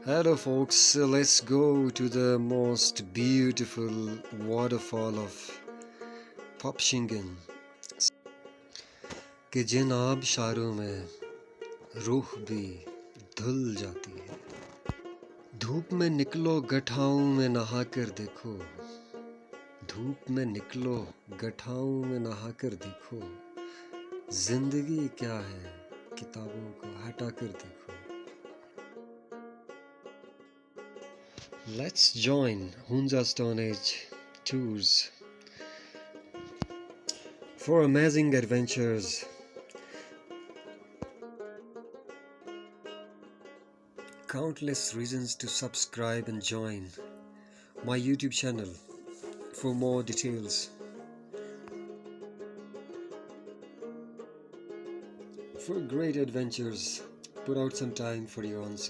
Hello folks, let's go to the most beautiful waterfall of Popshingin कि जिन आबशारों में रूह भी धुल जाती है। धूप में निकलो गठाओं में नहा कर देखो, धूप में निकलो गठाओं में नहा कर देखो, जिंदगी क्या है किताबों को हटा कर देखो। Let's join Hunza StoneAge tours for amazing adventures. Countless reasons to subscribe and join my YouTube channel for more details. For great adventures, put out some time for your own self.